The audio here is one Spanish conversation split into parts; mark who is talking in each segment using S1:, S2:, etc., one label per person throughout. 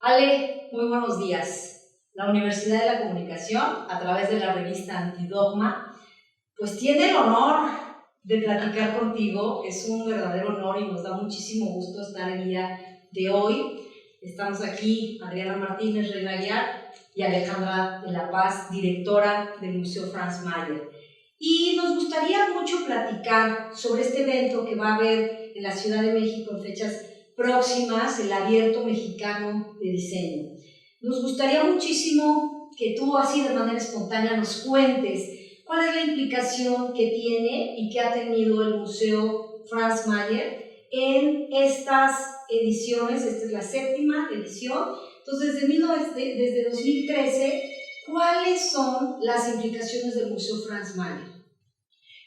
S1: Ale, muy buenos días. La Universidad de la Comunicación, a través de la revista Antidogma, pues tiene el honor de platicar contigo. Es un verdadero honor y nos da muchísimo gusto estar el día de hoy. Estamos aquí, Adriana Martínez Renaguiar y Alejandra de la Paz, directora del Museo Franz Mayer. Y nos gustaría mucho platicar sobre este evento que va a haber en la Ciudad de México en fechas próximas, el Abierto Mexicano de Diseño. Nos gustaría muchísimo que tú, así de manera espontánea, nos cuentes cuál es la implicación que tiene y que ha tenido el Museo Franz Mayer en estas ediciones. Esta es la 7ª edición. Entonces, desde 2013, ¿cuáles son las implicaciones del Museo Franz Mayer?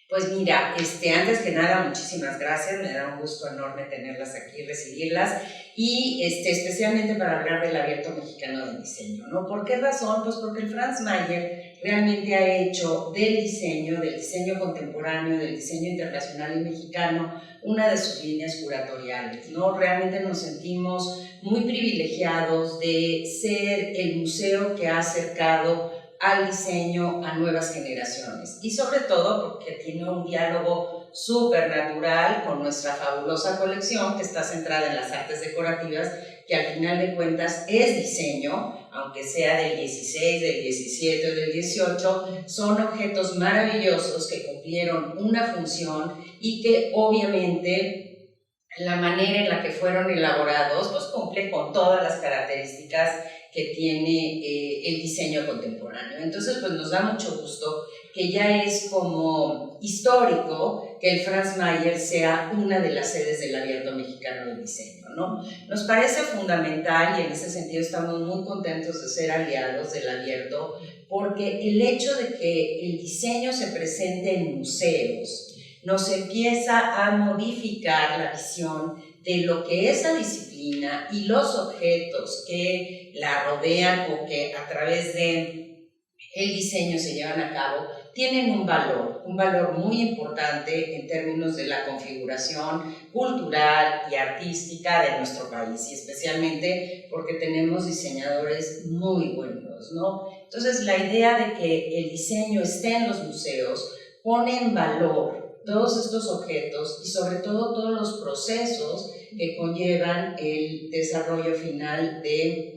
S2: Pues mira, antes que nada, muchísimas gracias, me da un gusto enorme tenerlas aquí, recibirlas, y especialmente para hablar del Abierto Mexicano de Diseño, ¿no? ¿Por qué razón? Pues porque el Franz Mayer realmente ha hecho del diseño contemporáneo, del diseño internacional y mexicano, una de sus líneas curatoriales, ¿no? Realmente nos sentimos muy privilegiados de ser el museo que ha acercado al diseño a nuevas generaciones, y sobre todo porque tiene un diálogo súper natural con nuestra fabulosa colección que está centrada en las artes decorativas, que al final de cuentas es diseño, aunque sea del 16, del 17 o del 18, son objetos maravillosos que cumplieron una función y que obviamente la manera en la que fueron elaborados pues cumple con todas las características que tiene el diseño contemporáneo. Entonces, pues nos da mucho gusto que ya es como histórico que el Franz Mayer sea una de las sedes del Abierto Mexicano de Diseño, ¿no? Nos parece fundamental, y en ese sentido estamos muy contentos de ser aliados del Abierto, porque el hecho de que el diseño se presente en museos nos empieza a modificar la visión de lo que es la disciplina y los objetos que la rodean o que a través de el diseño se llevan a cabo, tienen un valor muy importante en términos de la configuración cultural y artística de nuestro país, y especialmente porque tenemos diseñadores muy buenos, ¿no? Entonces, la idea de que el diseño esté en los museos pone en valor todos estos objetos y sobre todo todos los procesos que conllevan el desarrollo final de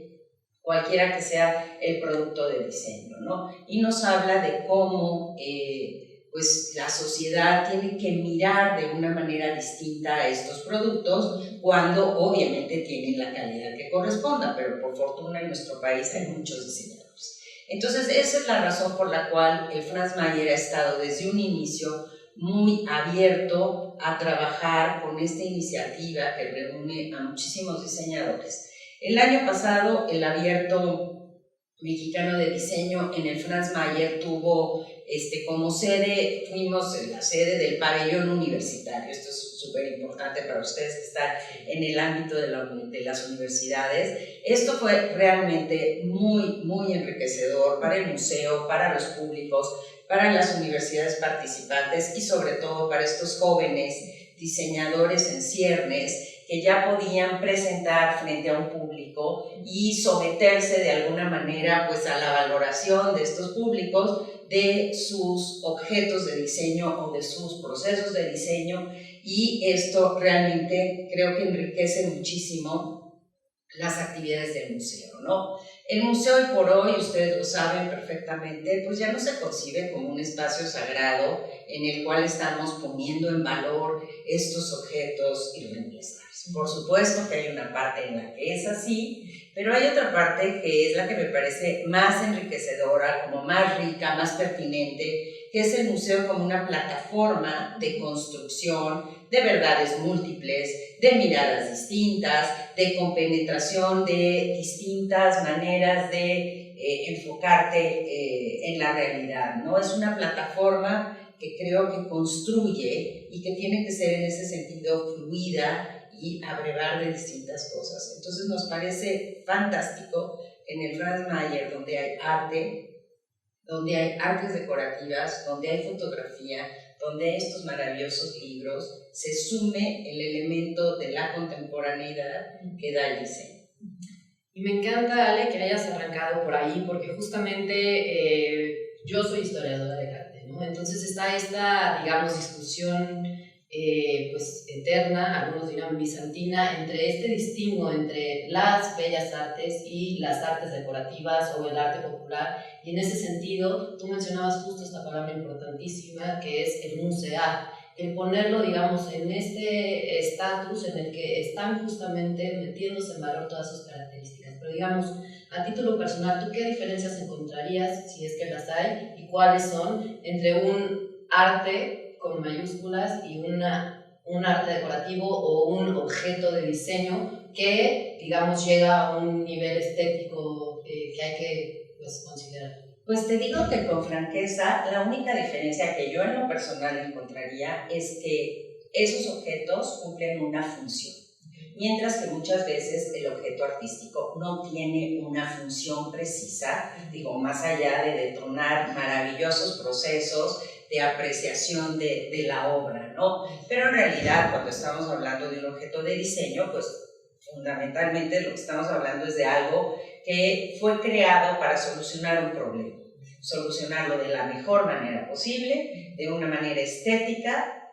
S2: cualquiera que sea el producto de diseño, ¿no? Y nos habla de cómo pues la sociedad tiene que mirar de una manera distinta a estos productos cuando obviamente tienen la calidad que corresponda, pero por fortuna en nuestro país hay muchos diseñadores. Entonces, esa es la razón por la cual el Franz Mayer ha estado desde un inicio muy abierto a trabajar con esta iniciativa que reúne a muchísimos diseñadores. El año pasado, el Abierto Mexicano de Diseño en el Franz Mayer tuvo como sede, fuimos en la sede del pabellón universitario. Esto es súper importante para ustedes que están en el ámbito de las universidades. Esto fue realmente muy, muy enriquecedor para el museo, para los públicos, para las universidades participantes y sobre todo para estos jóvenes diseñadores en ciernes que ya podían presentar frente a un público y someterse de alguna manera pues a la valoración de estos públicos de sus objetos de diseño o de sus procesos de diseño, y esto realmente creo que enriquece muchísimo las actividades del museo, ¿no? El museo hoy por hoy, ustedes lo saben perfectamente, pues ya no se concibe como un espacio sagrado en el cual estamos poniendo en valor estos objetos irreemplazables. Por supuesto que hay una parte en la que es así, pero hay otra parte que es la que me parece más enriquecedora, como más rica, más pertinente, que es el museo como una plataforma de construcción de verdades múltiples, de miradas distintas, de compenetración de distintas maneras de enfocarte en la realidad, ¿no? Es una plataforma que creo que construye y que tiene que ser en ese sentido fluida y abrevar de distintas cosas. Entonces nos parece fantástico en el Franz Mayer, donde hay arte, donde hay artes decorativas, donde hay fotografía, donde estos maravillosos libros se sume el elemento de la contemporaneidad que da el diseño.
S3: Y me encanta, Ale, que hayas arrancado por ahí, porque justamente yo soy historiadora de arte, ¿no? Entonces está esta, digamos, discusión pues eterna, algunos dirán bizantina, entre este distingo entre las bellas artes y las artes decorativas o el arte popular. Y en ese sentido, tú mencionabas justo esta palabra importantísima que es el musear, el ponerlo, digamos, en este estatus en el que están justamente metiéndose en valor todas sus características. Pero digamos, a título personal, ¿tú qué diferencias encontrarías, si es que las hay, y cuáles son entre un arte con mayúsculas y un arte decorativo o un objeto de diseño que, digamos, llega a un nivel estético que hay que pues, considerar?
S2: Pues te digo que con franqueza, la única diferencia que yo en lo personal encontraría es que esos objetos cumplen una función, mientras que muchas veces el objeto artístico no tiene una función precisa, digo, más allá de detonar maravillosos procesos de apreciación de la obra, ¿no? Pero en realidad, cuando estamos hablando de un objeto de diseño, pues fundamentalmente lo que estamos hablando es de algo que fue creado para solucionar un problema, solucionarlo de la mejor manera posible, de una manera estética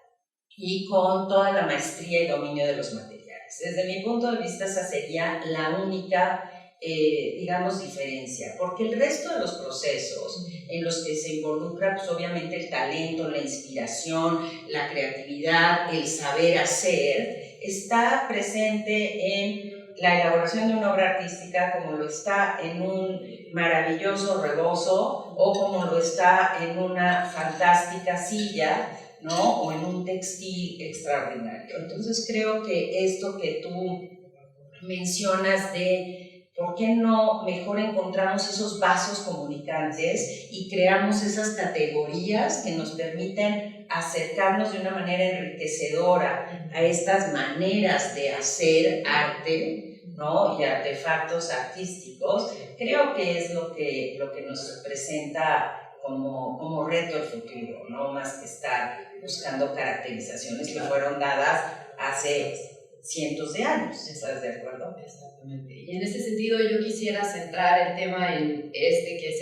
S2: y con toda la maestría y dominio de los materiales. Desde mi punto de vista, esa sería la única, digamos, diferencia, porque el resto de los procesos en los que se involucra, pues obviamente el talento, la inspiración, la creatividad, el saber hacer, está presente en la elaboración de una obra artística como lo está en un maravilloso rebozo o como lo está en una fantástica silla, ¿no? O en un textil extraordinario. Entonces creo que esto que tú mencionas de por qué no mejor encontramos esos vasos comunicantes y creamos esas categorías que nos permiten acercarnos de una manera enriquecedora a estas maneras de hacer arte, ¿no? Y artefactos artísticos, creo que es lo que nos presenta como reto el futuro, ¿no? Más que estar buscando caracterizaciones que fueron dadas hace cientos de años. ¿Estás de acuerdo?
S3: Exactamente. Y en ese sentido yo quisiera centrar el tema en este que es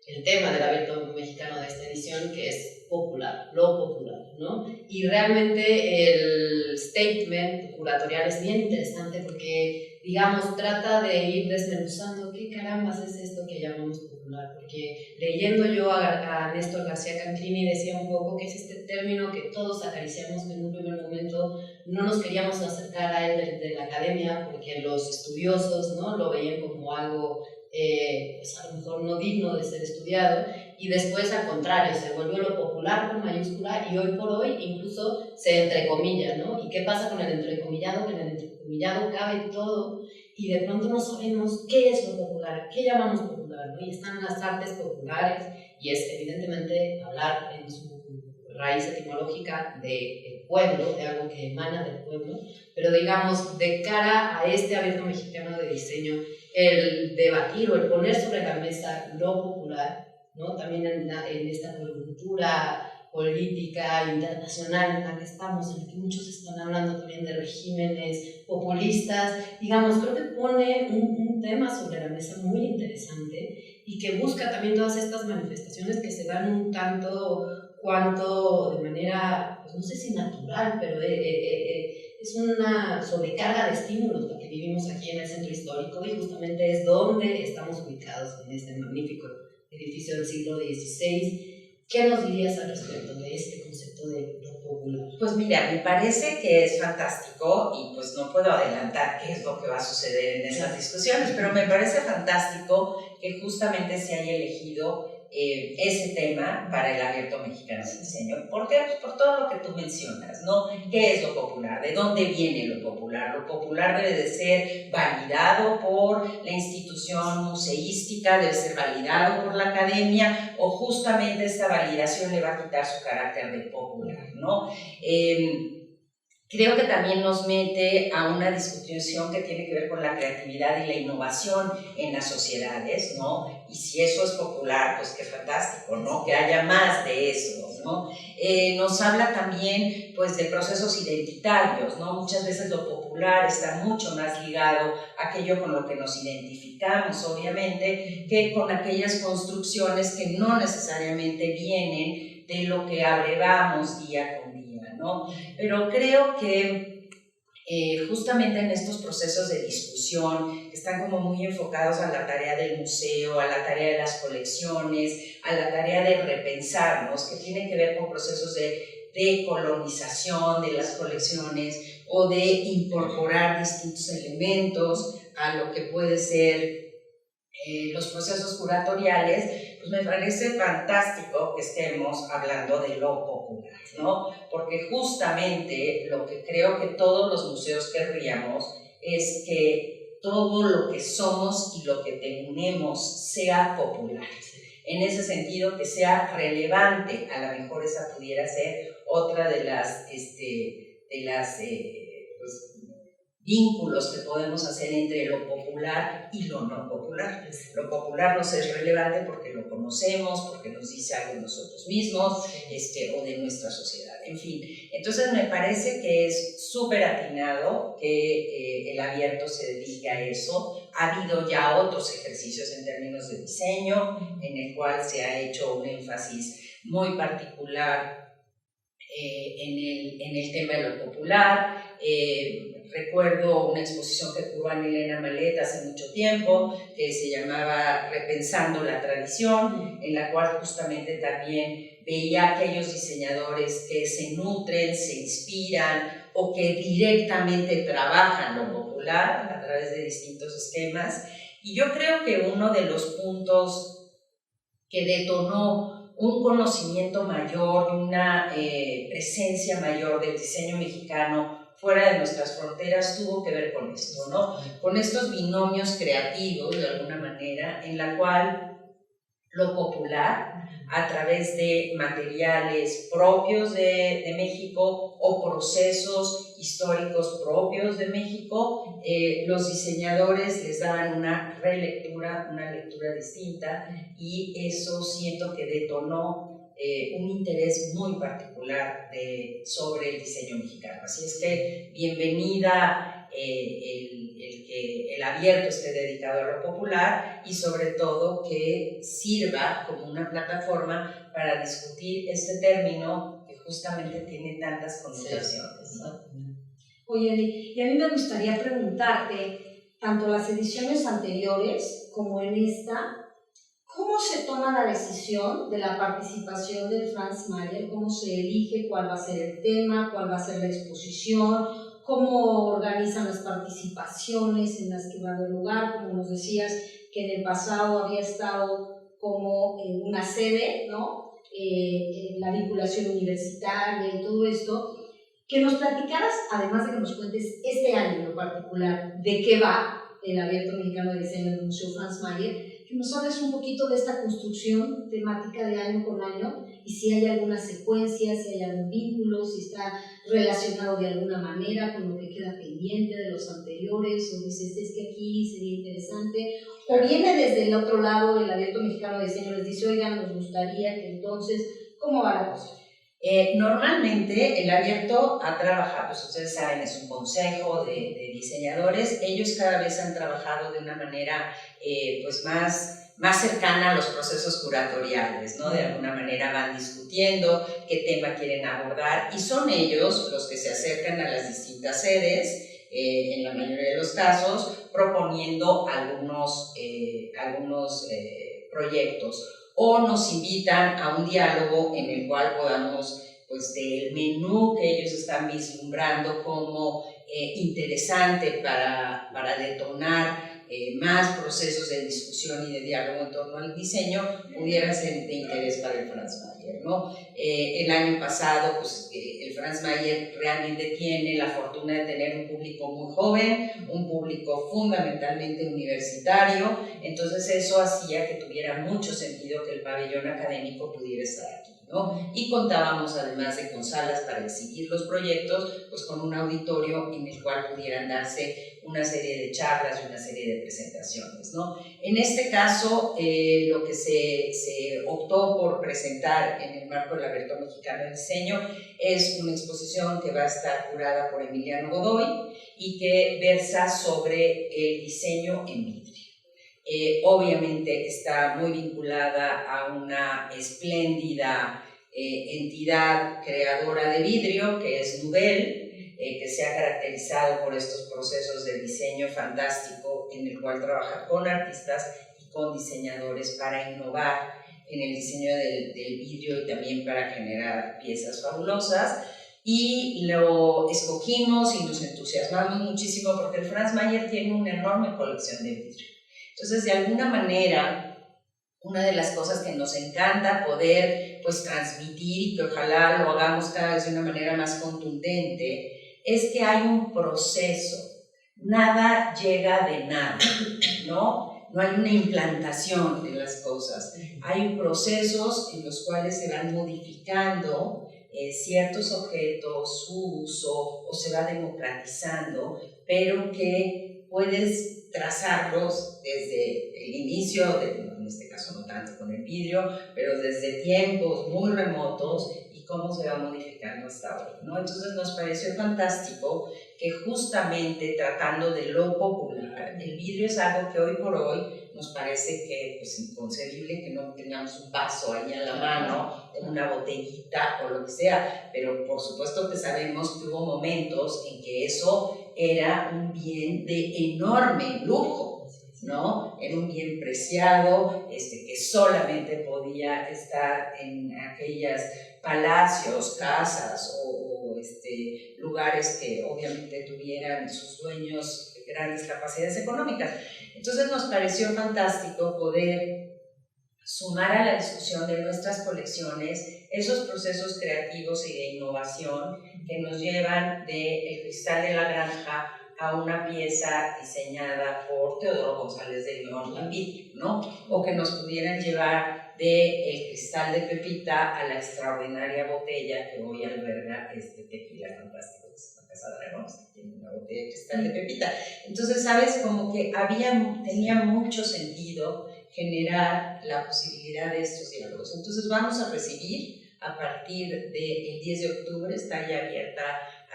S3: el tema del abierto mexicano de esta edición, que es popular, lo popular, ¿no? Y realmente el statement curatorial es bien interesante porque, digamos, trata de ir desmenuzando qué carambas es esto que llamamos popular, porque leyendo yo a Néstor García Cancrini decía un poco que es este término que todos acariciamos, que en un primer momento no nos queríamos acercar a él de la academia porque los estudiosos, ¿no?, lo veían como algo pues a lo mejor no digno de ser estudiado, y después al contrario se volvió lo popular con mayúscula y hoy por hoy incluso se entrecomilla, ¿no? ¿Y qué pasa con el entrecomillado? Que en el entrecomillado cabe todo y de pronto no sabemos qué es lo popular, qué llamamos popular, ¿no? Y están las artes populares y es evidentemente hablar en su raíz etimológica del pueblo, de algo que emana del pueblo, pero digamos de cara a este abierto mexicano de diseño, el debatir o el poner sobre la mesa lo popular, ¿no? También en esta coyuntura política internacional en la que estamos, en la que muchos están hablando también de regímenes populistas, digamos, creo que pone un tema sobre la mesa muy interesante y que busca también todas estas manifestaciones que se dan un tanto cuanto de manera, pues no sé si natural, pero es una sobrecarga de estímulos la que vivimos aquí en el centro histórico y justamente es donde estamos ubicados en este magnífico edificio del siglo XVI. ¿Qué nos dirías al respecto de este concepto de lo popular?
S2: Pues mira, me parece que es fantástico y pues no puedo adelantar qué es lo que va a suceder en estas discusiones, pero me parece fantástico que justamente se haya elegido ese tema para el abierto mexicano de diseño. ¿Por qué? Pues por todo lo que tú mencionas, ¿no? ¿Qué es lo popular? ¿De dónde viene lo popular? Lo popular debe de ser validado por la institución museística, debe ser validado por la academia, o justamente esta validación le va a quitar su carácter de popular, ¿no? creo que también nos mete a una discusión que tiene que ver con la creatividad y la innovación en las sociedades, ¿no? Y si eso es popular, pues qué fantástico, ¿no? Que haya más de eso, ¿no? Nos habla también, pues, de procesos identitarios, ¿no? Muchas veces lo popular está mucho más ligado a aquello con lo que nos identificamos, obviamente, que con aquellas construcciones que no necesariamente vienen de lo que abrevamos día con día, ¿no? Pero creo que justamente en estos procesos de discusión que están como muy enfocados a la tarea del museo, a la tarea de las colecciones, a la tarea de repensarnos, que tienen que ver con procesos de decolonización de las colecciones o de incorporar distintos elementos a lo que puede ser los procesos curatoriales, pues me parece fantástico que estemos hablando de lo popular, ¿no? Porque justamente lo que creo que todos los museos querríamos es que todo lo que somos y lo que tenemos sea popular. En ese sentido, que sea relevante, a lo mejor esa pudiera ser otra de las pues, vínculos que podemos hacer entre lo popular y lo no popular. Lo popular nos es relevante porque lo conocemos, porque nos dice algo de nosotros mismos o de nuestra sociedad, en fin. Entonces me parece que es súper atinado que el abierto se dedique a eso. Ha habido ya otros ejercicios en términos de diseño, en el cual se ha hecho un énfasis muy particular en el tema de lo popular. Recuerdo una exposición que tuvo Elena Malet hace mucho tiempo, que se llamaba Repensando la Tradición, en la cual justamente también veía aquellos diseñadores que se nutren, se inspiran o que directamente trabajan lo popular a través de distintos esquemas. Y yo creo que uno de los puntos que detonó un conocimiento mayor y una presencia mayor del diseño mexicano fuera de nuestras fronteras tuvo que ver con esto, ¿no? Con estos binomios creativos, de alguna manera, en la cual lo popular, a través de materiales propios de México o procesos históricos propios de México, los diseñadores les daban una relectura, una lectura distinta, y eso siento que detonó un interés muy particular sobre el diseño mexicano. Así es que bienvenida que el abierto esté dedicado a lo popular y sobre todo que sirva como una plataforma para discutir este término que justamente tiene tantas connotaciones, ¿no?
S1: Oye, Eli, y a mí me gustaría preguntarte, tanto las ediciones anteriores como en esta, ¿cómo se toma la decisión de la participación del Franz Mayer? ¿Cómo se elige cuál va a ser el tema, cuál va a ser la exposición? ¿Cómo organizan las participaciones en las que va a haber lugar? Como nos decías, que en el pasado había estado como en una sede, ¿no? La vinculación universitaria y todo esto. Que nos platicaras, además de que nos cuentes este año en lo particular, de qué va el Abierto Mexicano de Diseño del Museo Franz Mayer, que nos hables un poquito de esta construcción temática de año con año y si hay alguna secuencia, si hay algún vínculo, si está relacionado de alguna manera con lo que queda pendiente de los anteriores, o dices, es que aquí sería interesante, o viene desde el otro lado el Abierto Mexicano de Diseño, les dice, oigan, nos gustaría que entonces, ¿cómo va la cosa?
S2: Normalmente el abierto ha trabajado, pues ustedes saben, es un consejo de diseñadores. Ellos cada vez han trabajado de una manera pues más cercana a los procesos curatoriales, ¿no? De alguna manera van discutiendo qué tema quieren abordar y son ellos los que se acercan a las distintas sedes, en la mayoría de los casos, proponiendo algunos proyectos, o nos invitan a un diálogo en el cual podamos, pues, del menú que ellos están vislumbrando como interesante para detonar más procesos de discusión y de diálogo en torno al diseño, pudiera ser de interés para el Franz Mayer, ¿no? El año pasado, pues, el Franz Mayer realmente tiene la fortuna de tener un público muy joven, un público fundamentalmente universitario, entonces eso hacía que tuviera mucho sentido que el pabellón académico pudiera estar aquí, ¿no? Y contábamos, además de con salas para exhibir los proyectos, pues con un auditorio en el cual pudieran darse una serie de charlas y una serie de presentaciones, ¿no? En este caso, lo que se optó por presentar en el marco del Abierto Mexicano de Diseño es una exposición que va a estar curada por Emiliano Godoy y que versa sobre el diseño en vidrio. Obviamente está muy vinculada a una espléndida entidad creadora de vidrio que es Nubel, que se ha caracterizado por estos procesos de diseño fantástico en el cual trabaja con artistas y con diseñadores para innovar en el diseño del vidrio y también para generar piezas fabulosas. Y lo escogimos y nos entusiasmamos muchísimo porque el Franz Mayer tiene una enorme colección de vidrio. Entonces, de alguna manera, una de las cosas que nos encanta poder pues, transmitir y que ojalá lo hagamos cada vez de una manera más contundente, es que hay un proceso. Nada llega de nada, ¿no? No hay una implantación de las cosas. Hay procesos en los cuales se van modificando ciertos objetos, su uso, o se va democratizando, pero que puedes trazarlos desde el inicio, en este caso no tanto con el vidrio, pero desde tiempos muy remotos y cómo se va modificando hasta hoy, ¿no? Entonces nos pareció fantástico que justamente tratando de lo popular, el vidrio es algo que hoy por hoy nos parece que pues inconcebible que no tengamos un vaso ahí a la mano, una botellita o lo que sea, pero por supuesto que sabemos que hubo momentos en que eso era un bien de enorme lujo, ¿no? Era un bien preciado, que solamente podía estar en aquellos palacios, casas o lugares que obviamente tuvieran sus dueños grandes capacidades económicas. Entonces nos pareció fantástico poder sumar a la discusión de nuestras colecciones esos procesos creativos y de innovación que nos llevan del cristal de la granja a una pieza diseñada por Teodoro González de León en vidrio, ¿no? O que nos pudieran llevar del cristal de Pepita a la extraordinaria botella que hoy alberga este tequila fantástico que es la Casa Dragón, que tiene una botella de cristal de Pepita. Entonces, ¿sabes? Como que tenía mucho sentido generar la posibilidad de estos diálogos. Entonces vamos a recibir a partir del 10 de octubre, está ya abierta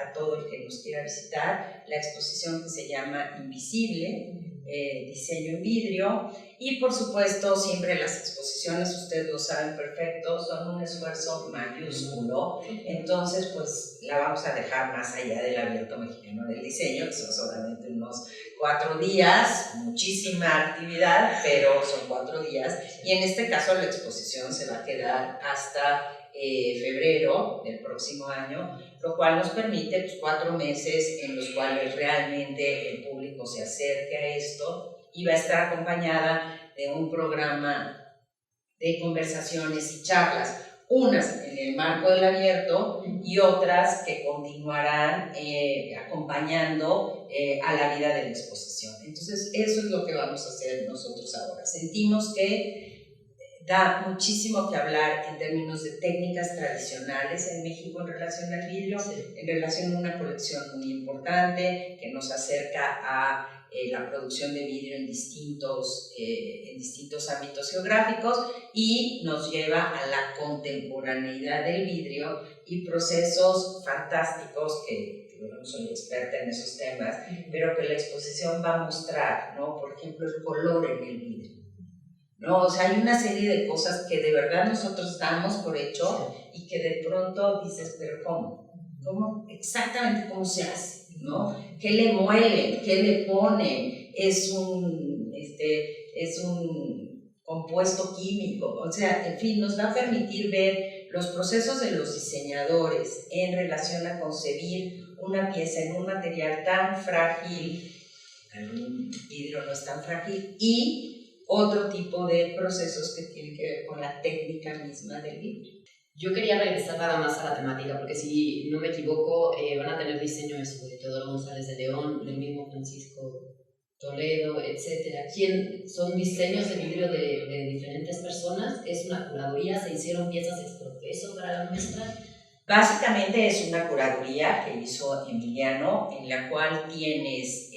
S2: a todo el que nos quiera visitar, la exposición que se llama Invisible, diseño en vidrio, y por supuesto siempre las exposiciones, ustedes lo saben perfecto, son un esfuerzo mayúsculo, entonces pues la vamos a dejar más allá del Abierto Mexicano del Diseño, que son solamente unos 4 días, muchísima actividad, pero son 4 días, y en este caso la exposición se va a quedar hasta febrero del próximo año, lo cual nos permite pues, 4 meses en los cuales realmente el público se acerque a esto y va a estar acompañada de un programa de conversaciones y charlas, unas en el marco del abierto y otras que continuarán acompañando a la vida de la exposición. Entonces eso es lo que vamos a hacer nosotros ahora. Sentimos que da muchísimo que hablar en términos de técnicas tradicionales en México en relación al vidrio, en relación a una colección muy importante que nos acerca a la producción de vidrio en distintos ámbitos geográficos y nos lleva a la contemporaneidad del vidrio y procesos fantásticos que yo no soy experta en esos temas, pero que la exposición va a mostrar, ¿no? Por ejemplo, el color en el vidrio. ¿No? O sea, hay una serie de cosas que de verdad nosotros damos por hecho y que de pronto dices, pero ¿cómo? Exactamente cómo se hace, ¿no? ¿Qué le muelen? ¿Qué le ponen? Es un compuesto químico, o sea, en fin, nos va a permitir ver los procesos de los diseñadores en relación a concebir una pieza en un material tan frágil, el vidrio no es tan frágil, y otro tipo de procesos que tienen que ver con la técnica misma del vidrio.
S3: Yo quería regresar nada más a la temática, porque si no me equivoco, van a tener diseño de Teodoro González de León, del mismo Francisco Toledo, etcétera. ¿Quién son diseños de vidrio de diferentes personas? ¿Es una curaduría? ¿Se hicieron piezas exprofeso para la muestra?
S2: Básicamente es una curaduría que hizo Emiliano, en la cual tienes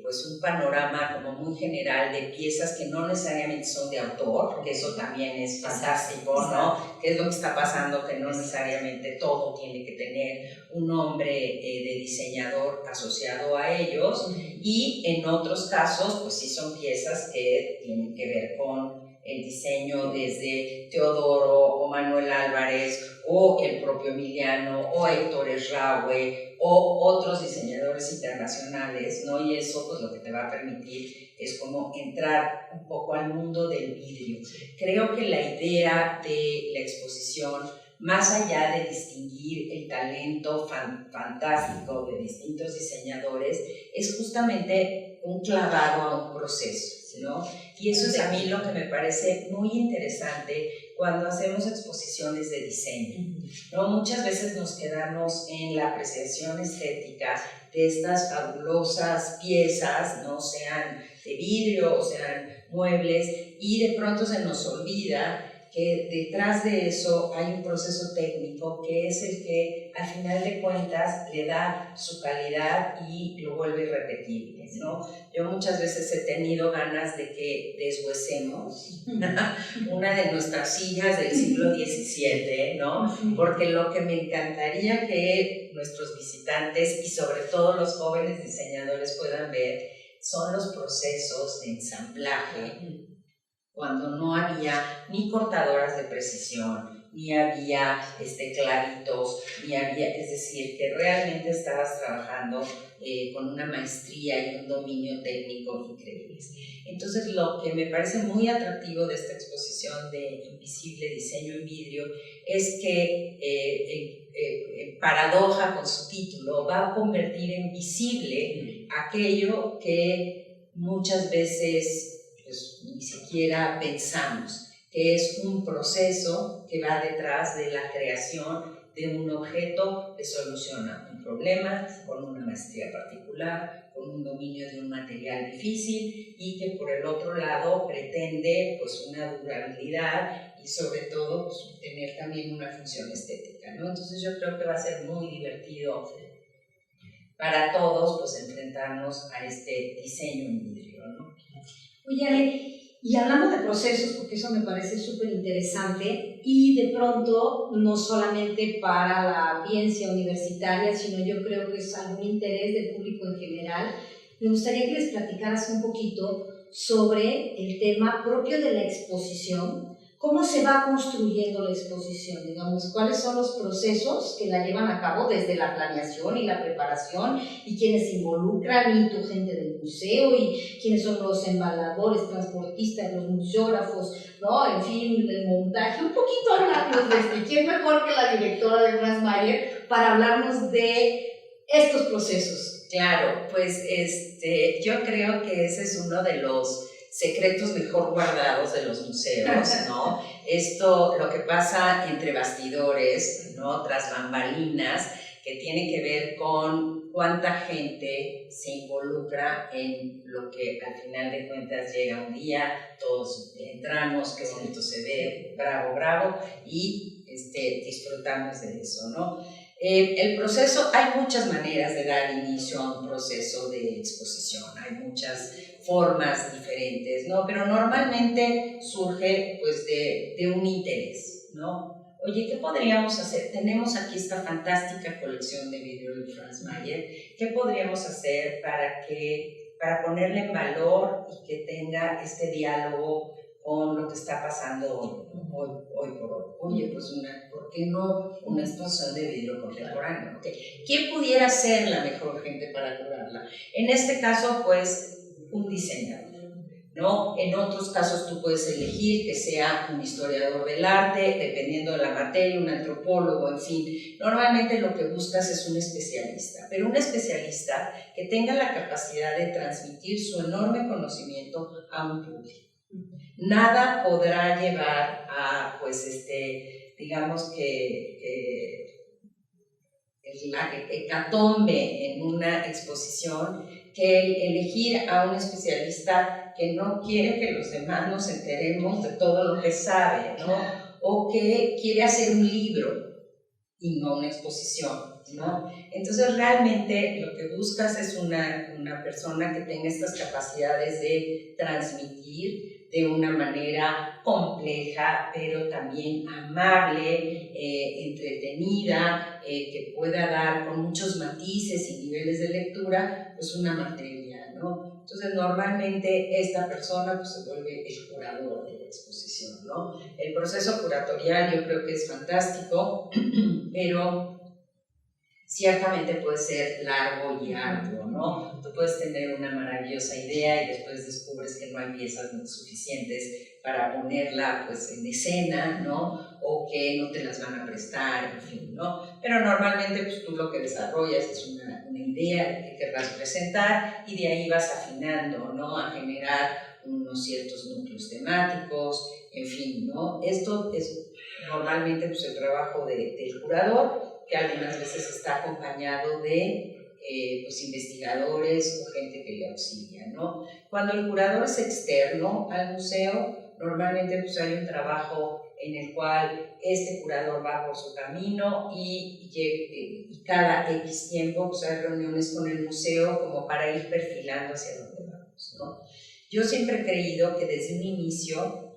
S2: pues un panorama como muy general de piezas que no necesariamente son de autor, porque eso también es fantástico, ¿no? ¿Qué es lo que está pasando? Que no necesariamente todo tiene que tener un nombre de diseñador asociado a ellos, y en otros casos pues sí son piezas que tienen que ver con el diseño desde Teodoro o Manuel Álvarez o el propio Emiliano o Héctor Esraue o otros diseñadores internacionales, ¿no? Y eso pues lo que te va a permitir es como entrar un poco al mundo del vidrio. Creo que la idea de la exposición, más allá de distinguir el talento fantástico de distintos diseñadores, es justamente un clavado a un proceso, ¿no? Y eso es a mí lo que me parece muy interesante cuando hacemos exposiciones de diseño, ¿no? Muchas veces nos quedamos en la apreciación estética de estas fabulosas piezas, ¿no? Sean de vidrio o sean muebles, y de pronto se nos olvida que detrás de eso hay un proceso técnico que es el que al final de cuentas le da su calidad y lo vuelve irrepetible, ¿no? Yo muchas veces he tenido ganas de que deshuesemos una de nuestras sillas del siglo XVII, ¿no? Porque lo que me encantaría que nuestros visitantes y sobre todo los jóvenes diseñadores puedan ver son los procesos de ensamblaje, cuando no había ni cortadoras de precisión, ni había clavitos, ni había, es decir, que realmente estabas trabajando con una maestría y un dominio técnico increíbles. Entonces, lo que me parece muy atractivo de esta exposición de Invisible Diseño en Vidrio es que, paradoja con su título, va a convertir en visible aquello que muchas veces pues ni siquiera pensamos, que es un proceso que va detrás de la creación de un objeto que soluciona un problema con una maestría particular, con un dominio de un material difícil y que por el otro lado pretende pues una durabilidad y sobre todo pues, tener también una función estética, ¿no? Entonces yo creo que va a ser muy divertido para todos pues enfrentarnos a este diseño en vidrio, ¿no?
S1: Oye, Ale, y hablando de procesos, porque eso me parece súper interesante, y de pronto no solamente para la audiencia universitaria, sino yo creo que es algún interés del público en general, me gustaría que les platicaras un poquito sobre el tema propio de la exposición, cómo se va construyendo la exposición, digamos, cuáles son los procesos que la llevan a cabo desde la planeación y la preparación, y quienes se involucran, y tu gente del museo, y quiénes son los embaladores, transportistas, los museógrafos, ¿no? En fin, el montaje, un poquito hablarnos de esto. ¿Quién mejor que la directora de Franz Mayer para hablarnos de estos procesos?
S2: Claro, pues yo creo que ese es uno de los secretos mejor guardados de los museos, ¿no? Esto, lo que pasa entre bastidores, ¿no? Tras bambalinas, que tiene que ver con cuánta gente se involucra en lo que al final de cuentas llega un día, todos entramos, qué bonito se ve, bravo, bravo, y disfrutamos de eso, ¿no? El proceso, hay muchas maneras de dar inicio a un proceso de exposición, hay muchas formas diferentes, ¿no? Pero normalmente surge pues de un interés, ¿no? Oye, ¿qué podríamos hacer? Tenemos aquí esta fantástica colección de vidrio de Franz Mayer, ¿qué podríamos hacer para ponerle en valor y que tenga este diálogo con lo que está pasando hoy por hoy? Oye, pues ¿por qué no una exposición de vidrio contemporáneo? ¿Okay? ¿Quién pudiera ser la mejor gente para curarla? En este caso, pues, un diseñador, ¿no? En otros casos tú puedes elegir que sea un historiador del arte, dependiendo de la materia, un antropólogo, en fin. Normalmente lo que buscas es un especialista, pero un especialista que tenga la capacidad de transmitir su enorme conocimiento a un público. Nada podrá llevar a, pues, digamos que la hecatombe en una exposición que elegir a un especialista que no quiere que los demás nos enteremos de todo lo que sabe, ¿no? O que quiere hacer un libro y no una exposición, ¿no? Entonces realmente lo que buscas es una persona que tenga estas capacidades de transmitir de una manera compleja, pero también amable, entretenida, que pueda dar con muchos matices y niveles de lectura, pues una materia, ¿no? Entonces normalmente esta persona pues, se vuelve el curador de la exposición, ¿no? El proceso curatorial yo creo que es fantástico, pero ciertamente puede ser largo y arduo, ¿no? Tú puedes tener una maravillosa idea y después descubres que no hay piezas suficientes para ponerla pues, en escena, ¿no? O que no te las van a prestar, en fin, ¿no? Pero normalmente pues, tú lo que desarrollas es una idea que querrás presentar y de ahí vas afinando, ¿no? A generar unos ciertos núcleos temáticos, en fin, ¿no? Esto es normalmente pues, el trabajo del curador, que algunas veces está acompañado de pues, investigadores o gente que le auxilia, ¿no? Cuando el curador es externo al museo, normalmente pues, hay un trabajo en el cual este curador va por su camino y cada X tiempo pues, hay reuniones con el museo como para ir perfilando hacia dónde vamos, ¿no? Yo siempre he creído que desde un inicio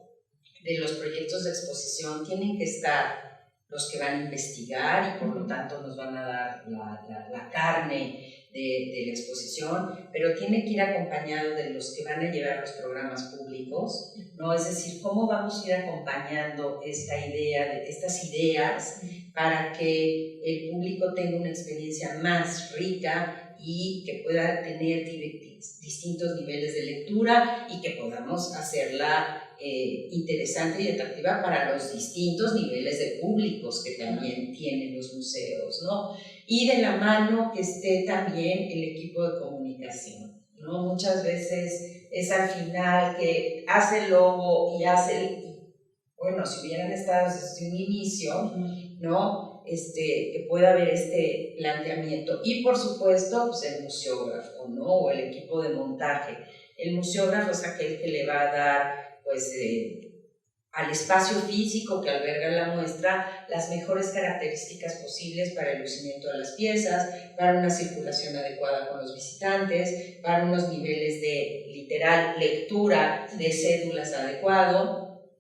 S2: de los proyectos de exposición tienen que estar los que van a investigar y por lo tanto nos van a dar la carne de la exposición, pero tiene que ir acompañado de los que van a llevar los programas públicos, ¿no? Es decir, cómo vamos a ir acompañando estas ideas para que el público tenga una experiencia más rica y que pueda tener distintos niveles de lectura y que podamos hacerla interesante y atractiva para los distintos niveles de públicos que también tienen los museos, ¿no? Y de la mano que esté también el equipo de comunicación, ¿no? Muchas veces es al final que hace el logo y bueno, si hubieran estado desde un inicio, ¿no? Que pueda haber este planteamiento. Y por supuesto, pues el museógrafo, ¿no? O el equipo de montaje. El museógrafo es aquel que le va a dar pues, al espacio físico que alberga la muestra las mejores características posibles para el lucimiento de las piezas, para una circulación adecuada con los visitantes, para unos niveles de literal lectura de cédulas adecuado,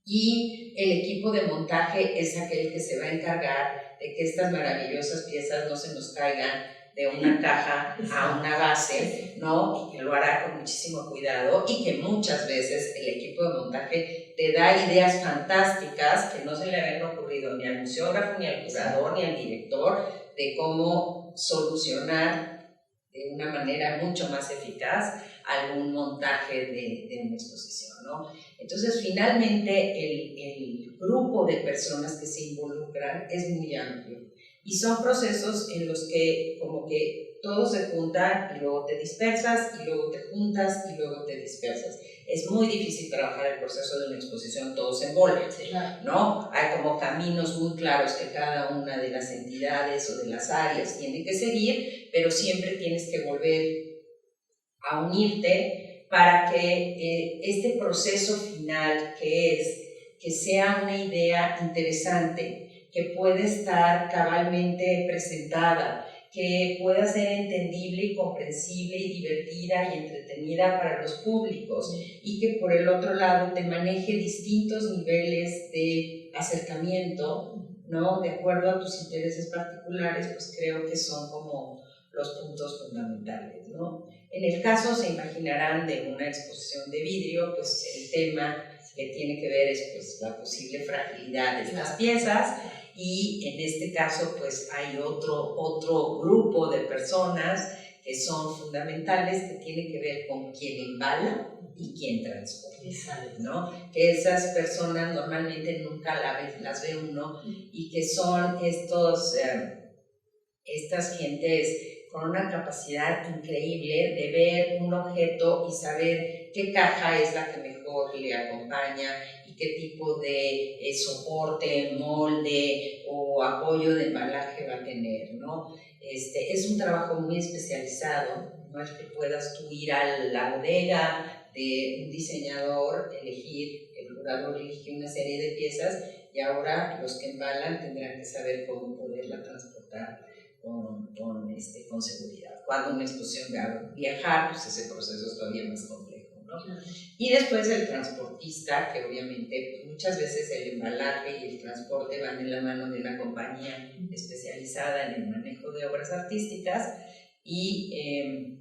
S2: y el equipo de montaje es aquel que se va a encargar de que estas maravillosas piezas no se nos caigan de una caja a una base, ¿no? Y que lo hará con muchísimo cuidado y que muchas veces el equipo de montaje te da ideas fantásticas que no se le habían ocurrido ni al museógrafo, ni al curador, ni al director, de cómo solucionar de una manera mucho más eficaz algún montaje de una exposición, ¿no? Entonces, finalmente, el grupo de personas que se involucran es muy amplio. Y son procesos en los que como que todos se juntan y luego te dispersas y luego te juntas y luego te dispersas. Es muy difícil trabajar el proceso de una exposición todos en bola, ¿no? Hay como caminos muy claros que cada una de las entidades o de las áreas tiene que seguir, pero siempre tienes que volver a unirte para que este proceso final que sea una idea interesante, que puede estar cabalmente presentada, que pueda ser entendible y comprensible y divertida y entretenida para los públicos y que por el otro lado te maneje distintos niveles de acercamiento, ¿no? De acuerdo a tus intereses particulares, pues creo que son como los puntos fundamentales, ¿no? En el caso, se imaginarán, de una exposición de vidrio, pues el tema que tiene que ver es pues, la posible fragilidad de estas piezas. Y en este caso pues hay otro grupo de personas que son fundamentales, que tiene que ver con quién embala y quién transporta, ¿no? Que esas personas normalmente nunca las ve uno y que son estas gentes con una capacidad increíble de ver un objeto y saber qué caja es la que mejor le acompaña y qué tipo de soporte, molde o apoyo de embalaje va a tener, ¿no? Es un trabajo muy especializado, no es que puedas tú ir a la bodega de un diseñador, elegir, el lugar elegir una serie de piezas y ahora los que embalan tendrán que saber cómo poderla transportar con seguridad. Cuando una exposición va a viajar, pues ese proceso es todavía más complejo, ¿no? Y después el transportista, que obviamente pues muchas veces el embalaje y el transporte van de la mano de una compañía especializada en el manejo de obras artísticas y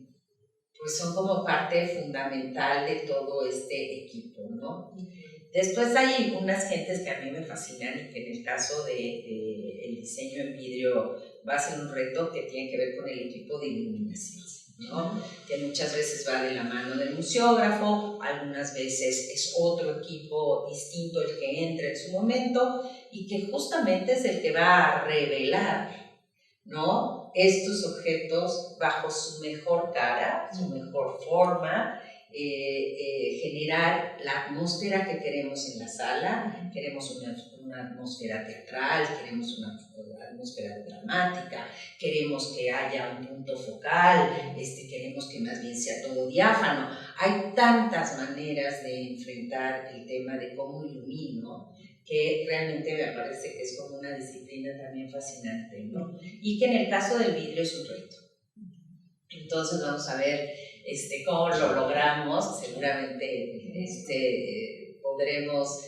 S2: pues son como parte fundamental de todo este equipo, ¿no? Después hay unas gentes que a mí me fascinan y que en el caso de el diseño en vidrio va a ser un reto que tiene que ver con el equipo de iluminación, ¿no? Que muchas veces va de la mano del museógrafo, algunas veces es otro equipo distinto el que entra en su momento y que justamente es el que va a revelar, ¿no?, estos objetos bajo su mejor cara, su mejor forma, generar la atmósfera que queremos en la sala. Queremos una atmósfera teatral, queremos una atmósfera dramática, queremos que haya un punto focal, queremos que más bien sea todo diáfano. Hay tantas maneras de enfrentar el tema de cómo ilumino, que realmente me parece que es como una disciplina también fascinante, ¿no? Y que en el caso del vidrio es un reto. Entonces vamos a ver cómo lo logramos. Seguramente podremos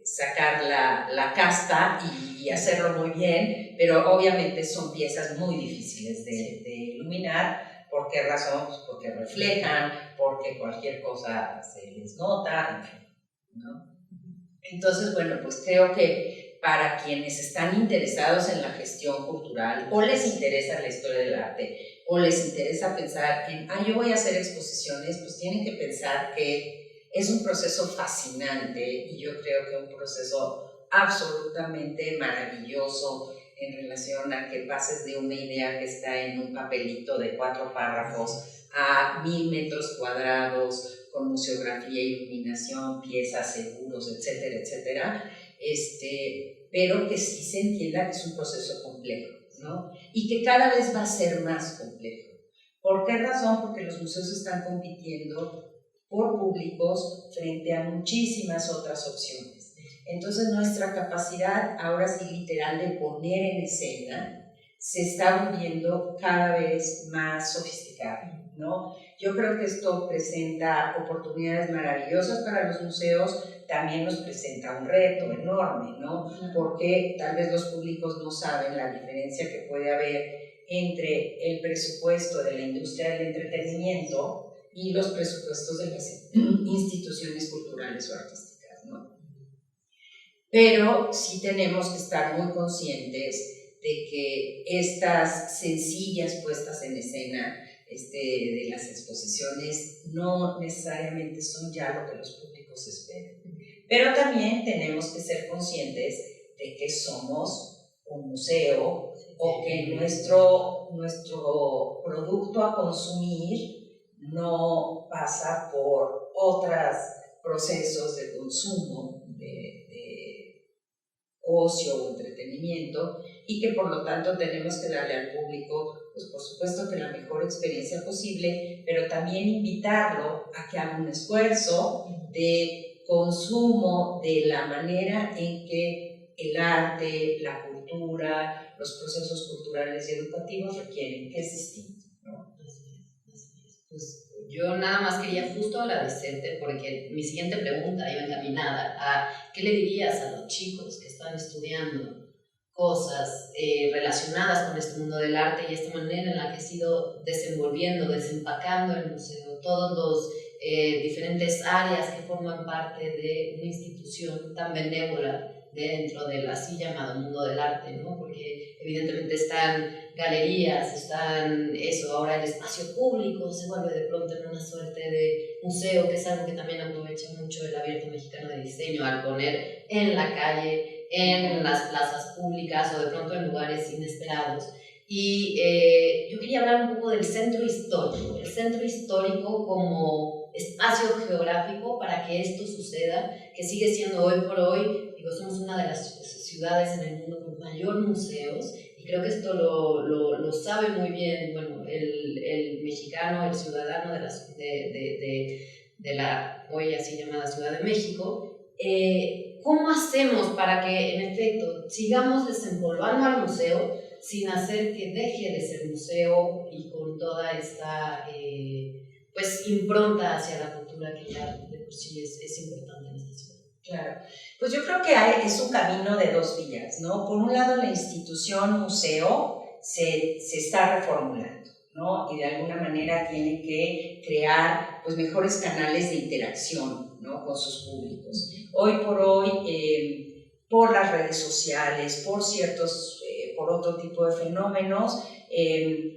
S2: sacar la casta y hacerlo muy bien, pero obviamente son piezas muy difíciles de iluminar. ¿Por qué razón? Pues porque reflejan, porque cualquier cosa se les nota, en fin, ¿no? Entonces, bueno, pues creo que para quienes están interesados en la gestión cultural o les interesa la historia del arte o les interesa pensar en, yo voy a hacer exposiciones, pues tienen que pensar que es un proceso fascinante y yo creo que un proceso absolutamente maravilloso en relación a que pases de una idea que está en un papelito de 4 párrafos a 1000 metros cuadrados, con museografía, iluminación, piezas, seguros, etcétera, etcétera, pero que sí se entienda que es un proceso complejo, ¿no? Y que cada vez va a ser más complejo. ¿Por qué razón? Porque los museos están compitiendo por públicos frente a muchísimas otras opciones. Entonces nuestra capacidad, ahora sí literal, de poner en escena se está volviendo cada vez más sofisticada, ¿no? Yo creo que esto presenta oportunidades maravillosas para los museos, también nos presenta un reto enorme, ¿no? Porque tal vez los públicos no saben la diferencia que puede haber entre el presupuesto de la industria del entretenimiento y los presupuestos de las instituciones culturales o artísticas, ¿no? Pero sí tenemos que estar muy conscientes de que estas sencillas puestas en escena de las exposiciones no necesariamente son ya lo que los públicos esperan. Pero también tenemos que ser conscientes de que somos un museo o que nuestro producto a consumir no pasa por otros procesos de consumo, de ocio o entretenimiento, y que por lo tanto tenemos que darle al público, pues por supuesto que la mejor experiencia posible, pero también invitarlo a que haga un esfuerzo de consumo de la manera en que el arte, la cultura, los procesos culturales y educativos requieren, que es distinto, ¿no?
S3: Así es. Pues yo nada más quería justo agradecerte porque mi siguiente pregunta iba encaminada a ¿qué le dirías a los chicos que están estudiando cosas relacionadas con este mundo del arte y esta manera en la que has ido desenvolviendo, desempacando el museo, todos los diferentes áreas que forman parte de una institución tan benévola dentro del así llamado mundo del arte, ¿no? Porque evidentemente están galerías, están ahora el espacio público se vuelve de pronto en una suerte de museo, que es algo que también aprovecha mucho el Abierto Mexicano de Diseño al poner en la calle, en las plazas públicas o de pronto en lugares inesperados. Y yo quería hablar un poco del centro histórico, el centro histórico como espacio geográfico para que esto suceda, que sigue siendo hoy por hoy, somos una de las ciudades en el mundo con mayor museos Y creo que esto lo sabe muy bien, bueno, el mexicano, el ciudadano de la hoy así llamada Ciudad de México. ¿Cómo hacemos para que, en efecto, sigamos desempolvando al museo sin hacer que deje de ser museo y con toda esta pues impronta hacia la cultura que ya de por sí es importante en esta ciudad?
S2: Claro, pues yo creo que es un camino de dos vías, ¿no? Por un lado, la institución museo se está reformulando, ¿no? Y de alguna manera tiene que crear pues mejores canales de interacción, ¿no? Con sus públicos. Hoy por hoy, por las redes sociales, por otro tipo de fenómenos,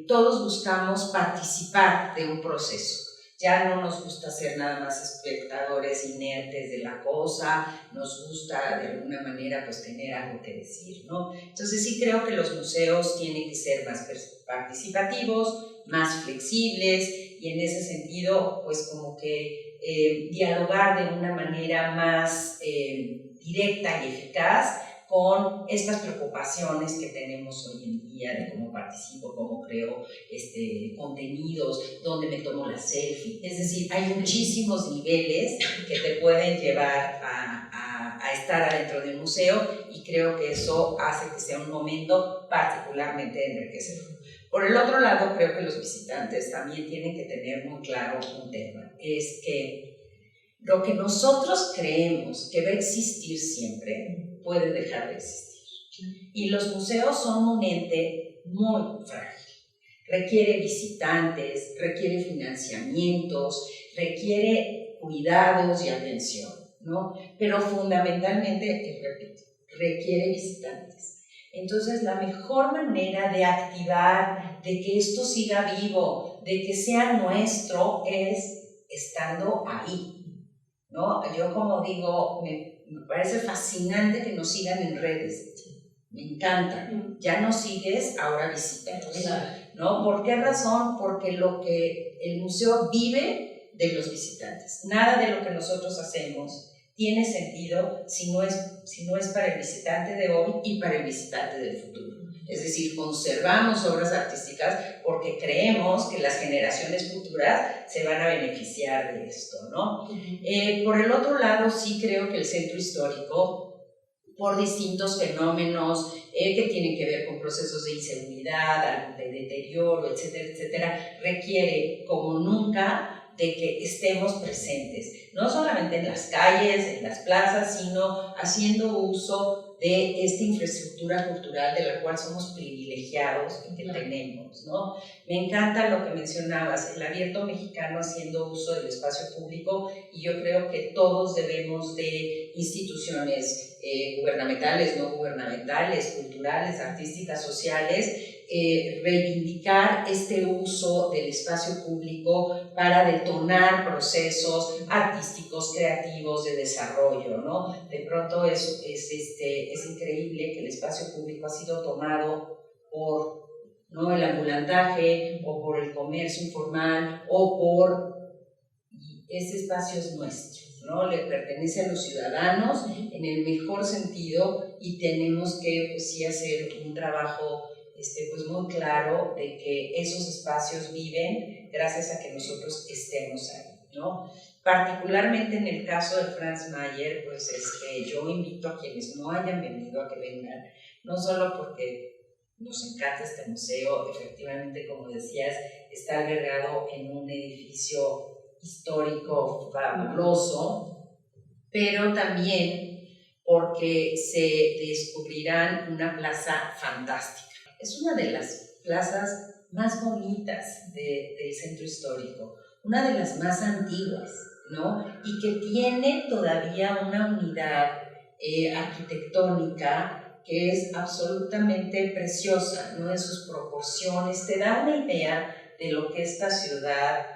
S2: todos buscamos participar de un proceso. Ya no nos gusta ser nada más espectadores inertes de la cosa, nos gusta de alguna manera pues tener algo que decir, ¿no? Entonces sí creo que los museos tienen que ser más participativos, más flexibles y en ese sentido pues como que dialogar de una manera más directa y eficaz con estas preocupaciones que tenemos hoy en día de cómo participo, cómo creo contenidos, dónde me tomo la selfie. Es decir, hay muchísimos niveles que te pueden llevar a estar adentro del museo y creo que eso hace que sea un momento particularmente enriquecedor. Por el otro lado, creo que los visitantes también tienen que tener muy claro un tema, es que lo que nosotros creemos que va a existir siempre puede dejar de existir. Y los museos son un ente muy frágil. Requiere visitantes, requiere financiamientos, requiere cuidados y atención, ¿no? Pero fundamentalmente, repito, requiere visitantes. Entonces, la mejor manera de activar, de que esto siga vivo, de que sea nuestro, es estando ahí, ¿no? Yo como digo, me parece fascinante que nos sigan en redes. Me encanta. Ya nos sigues, ahora visítanos. ¿No? ¿Por qué razón? Porque el museo vive de los visitantes. Nada de lo que nosotros hacemos tiene sentido si no es para el visitante de hoy y para el visitante del futuro. Es decir, conservamos obras artísticas porque creemos que las generaciones futuras se van a beneficiar de esto, ¿no? Por el otro lado, sí creo que el centro histórico, por distintos fenómenos que tienen que ver con procesos de inseguridad, de deterioro, etcétera, etcétera, requiere como nunca de que estemos presentes, no solamente en las calles, en las plazas, sino haciendo uso de esta infraestructura cultural de la cual somos privilegiados y que tenemos, ¿no? Me encanta lo que mencionabas, el abierto mexicano haciendo uso del espacio público, y yo creo que todos debemos de instituciones gubernamentales, no gubernamentales, culturales, artísticas, sociales, reivindicar este uso del espacio público para detonar procesos artísticos, creativos, de desarrollo, ¿no? De pronto es increíble que el espacio público ha sido tomado por, ¿no?, el ambulantaje o por el comercio informal o por... Ese espacio es nuestro, ¿no? Le pertenece a los ciudadanos en el mejor sentido y tenemos que pues sí hacer un trabajo pues muy claro de que esos espacios viven gracias a que nosotros estemos ahí, ¿no? Particularmente en el caso de Franz Mayer, pues yo invito a quienes no hayan venido a que vengan, no solo porque nos encanta este museo, efectivamente, como decías, está albergado en un edificio histórico fabuloso, pero también porque se descubrirán una plaza fantástica. Es una de las plazas más bonitas del centro histórico, una de las más antiguas, ¿no? Y que tiene todavía una unidad arquitectónica que es absolutamente preciosa, ¿no? En sus proporciones, te da una idea de lo que esta ciudad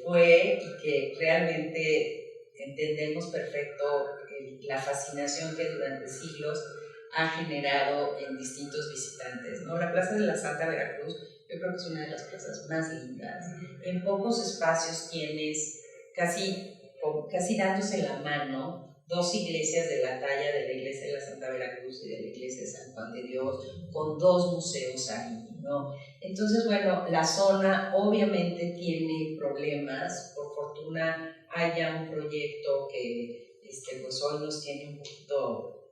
S2: fue y que realmente entendemos perfecto la fascinación que durante siglos ha generado en distintos visitantes, ¿no? La Plaza de la Santa Veracruz, yo creo que es una de las plazas más lindas. En pocos espacios tienes casi dándose la mano 2 iglesias de la talla de la iglesia de la Santa Veracruz y de la iglesia de San Juan de Dios, con 2 museos ahí, ¿no? Entonces, bueno, la zona obviamente tiene problemas. Por fortuna haya un proyecto que pues hoy nos tiene un poquito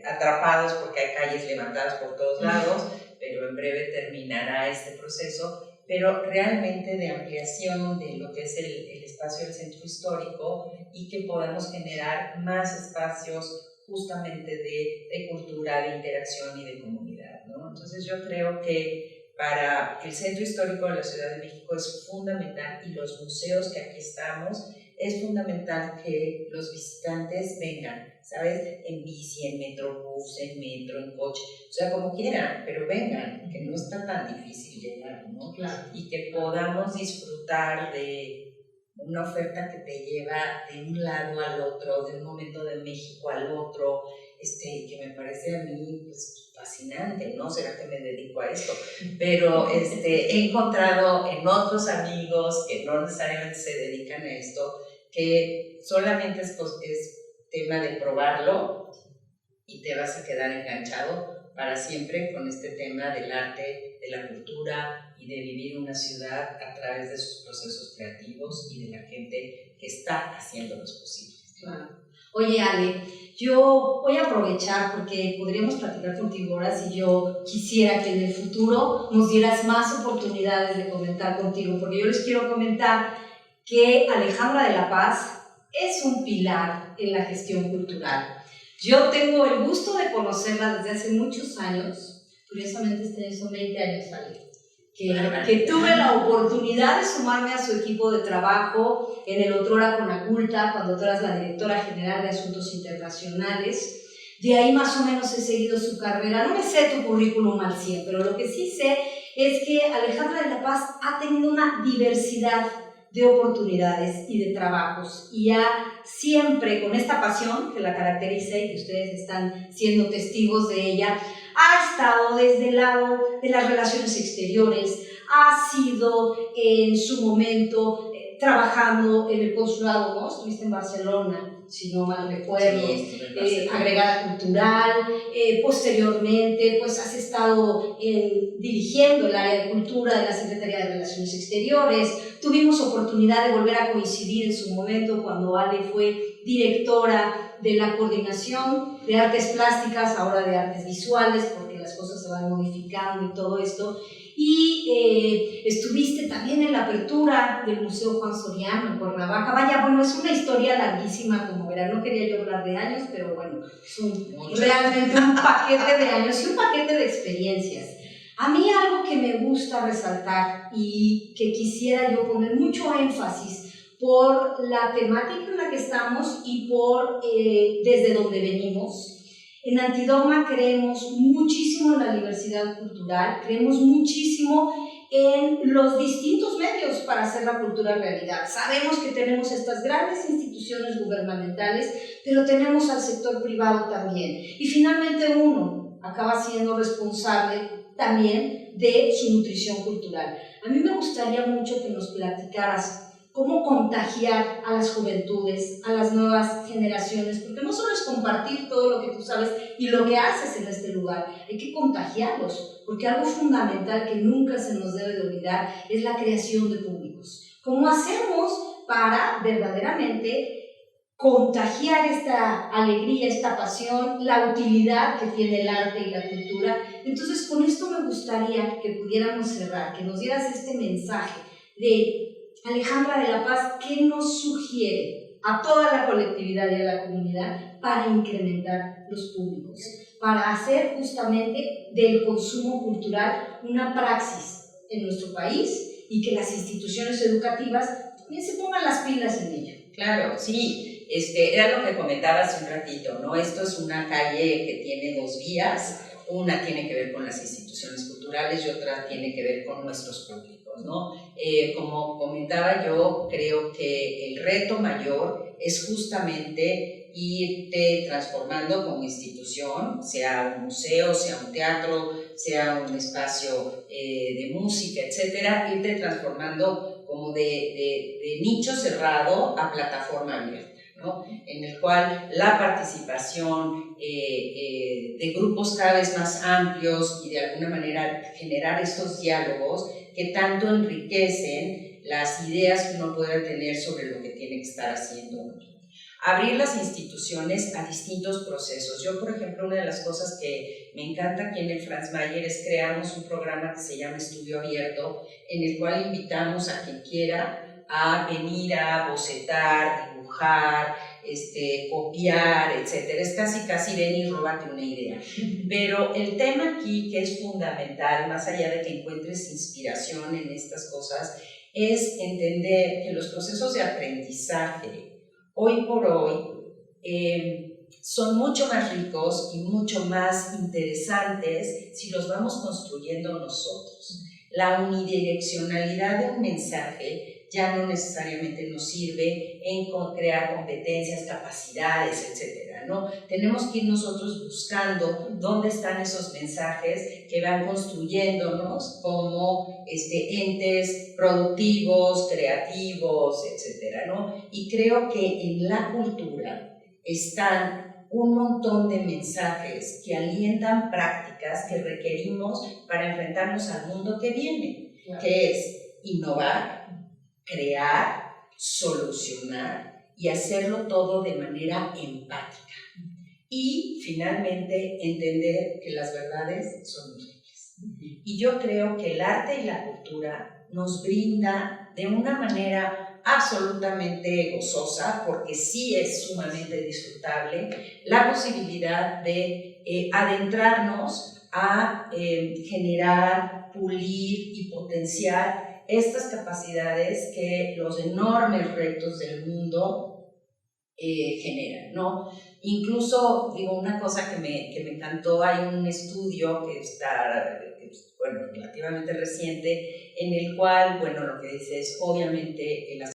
S2: atrapados porque hay calles levantadas por todos lados, pero en breve terminará este proceso, pero realmente de ampliación de lo que es el espacio del centro histórico, y que podamos generar más espacios justamente de cultura, de interacción y de comunidad, ¿no? Entonces yo creo que para el centro histórico de la Ciudad de México es fundamental, y los museos que aquí estamos, es fundamental que los visitantes vengan, ¿sabes? En bici, en metrobús, en metro, en coche, o sea, como quieran, pero vengan, que no está tan difícil llegar, ¿no?
S3: Claro.
S2: Y que podamos disfrutar de una oferta que te lleva de un lado al otro, de un momento de México al otro, que me parece a mí pues, fascinante, ¿no? ¿Será que me dedico a esto? Pero he encontrado en otros amigos que no necesariamente se dedican a esto, que solamente es tema de probarlo y te vas a quedar enganchado para siempre con este tema del arte, de la cultura y de vivir una ciudad a través de sus procesos creativos y de la gente que está haciéndolos posibles.
S1: Claro. Oye, Ale, yo voy a aprovechar porque podríamos platicar contigo horas, y yo quisiera que en el futuro nos dieras más oportunidades de comentar contigo, porque yo les quiero comentar que Alejandra de la Paz es un pilar en la gestión cultural. Yo tengo el gusto de conocerla desde hace muchos años, curiosamente este año son 20 años, Ale, que tuve la oportunidad de sumarme a su equipo de trabajo en el otrora Conaculta, cuando tú eras la directora general de Asuntos Internacionales. De ahí más o menos he seguido su carrera. No me sé tu currículum al 100, pero lo que sí sé es que Alejandra de la Paz ha tenido una diversidad de oportunidades y de trabajos, y siempre con esta pasión que la caracteriza y que ustedes están siendo testigos de ella, ha estado desde el lado de las relaciones exteriores, ha sido en su momento trabajando en el consulado, ¿no? Estuviste en Barcelona, si no mal recuerdo,
S2: Sí,
S1: agregada cultural, posteriormente pues has estado dirigiendo el área de cultura de la Secretaría de Relaciones Exteriores. Tuvimos oportunidad de volver a coincidir en su momento cuando Ale fue directora de la coordinación de artes plásticas, ahora de artes visuales, porque las cosas se van modificando y todo esto. Y estuviste también en la apertura del Museo Juan Soriano en Cuernavaca. Vaya, bueno, es una historia larguísima, como verán. No quería yo hablar de años, pero bueno, es realmente un paquete de años y un paquete de experiencias. A mí algo que me gusta resaltar y que quisiera yo poner mucho énfasis por la temática en la que estamos y por desde donde venimos. En Antidogma creemos muchísimo en la diversidad cultural, creemos muchísimo en los distintos medios para hacer la cultura realidad. Sabemos que tenemos estas grandes instituciones gubernamentales, pero tenemos al sector privado también. Y finalmente uno acaba siendo responsable también de su nutrición cultural. A mí me gustaría mucho que nos platicaras cómo contagiar a las juventudes, a las nuevas generaciones, porque no solo es compartir todo lo que tú sabes y lo que haces en este lugar, hay que contagiarlos, porque algo fundamental que nunca se nos debe de olvidar es la creación de públicos. ¿Cómo hacemos para verdaderamente contagiar esta alegría, esta pasión, la utilidad que tiene el arte y la cultura? Entonces, con esto me gustaría que pudiéramos cerrar, que nos dieras este mensaje de Alejandra de la Paz, ¿qué nos sugiere a toda la colectividad y a la comunidad para incrementar los públicos, para hacer justamente del consumo cultural una praxis en nuestro país y que las instituciones educativas también se pongan las pilas en ello?
S2: Claro, sí, era lo que comentaba hace un ratito, ¿no? Esto es una calle que tiene 2 vías, una tiene que ver con las instituciones culturales y otra tiene que ver con nuestros públicos, ¿no? Como comentaba yo, creo que el reto mayor es justamente irte transformando como institución, sea un museo, sea un teatro, sea un espacio de música, etcétera, irte transformando como de nicho cerrado a plataforma abierta, ¿no? En el cual la participación de grupos cada vez más amplios y de alguna manera generar estos diálogos que tanto enriquecen las ideas que uno puede tener sobre lo que tiene que estar haciendo. Abrir las instituciones a distintos procesos. Yo, por ejemplo, una de las cosas que me encanta aquí en el Franz Mayer es creamos un programa que se llama Estudio Abierto, en el cual invitamos a quien quiera a venir a bocetar, dibujar, copiar, etc. Es casi ven y róbate una idea. Pero el tema aquí que es fundamental, más allá de que encuentres inspiración en estas cosas, es entender que los procesos de aprendizaje hoy por hoy son mucho más ricos y mucho más interesantes si los vamos construyendo nosotros. La unidireccionalidad de un mensaje ya no necesariamente nos sirve en crear competencias, capacidades, etcétera, ¿no? Tenemos que ir nosotros buscando dónde están esos mensajes que van construyéndonos como entes productivos, creativos, etcétera, ¿no? Y creo que en la cultura están un montón de mensajes que alientan prácticas que requerimos para enfrentarnos al mundo que viene, que es innovar, crear, solucionar y hacerlo todo de manera empática. Y finalmente entender que las verdades son múltiples. Y yo creo que el arte y la cultura nos brinda de una manera absolutamente gozosa, porque sí es sumamente disfrutable, la posibilidad de adentrarnos a generar, pulir y potenciar estas capacidades que los enormes retos del mundo generan, ¿no? Incluso, digo, una cosa que me encantó, hay un estudio que está, bueno, relativamente reciente, en el cual, bueno, lo que dice es, obviamente, las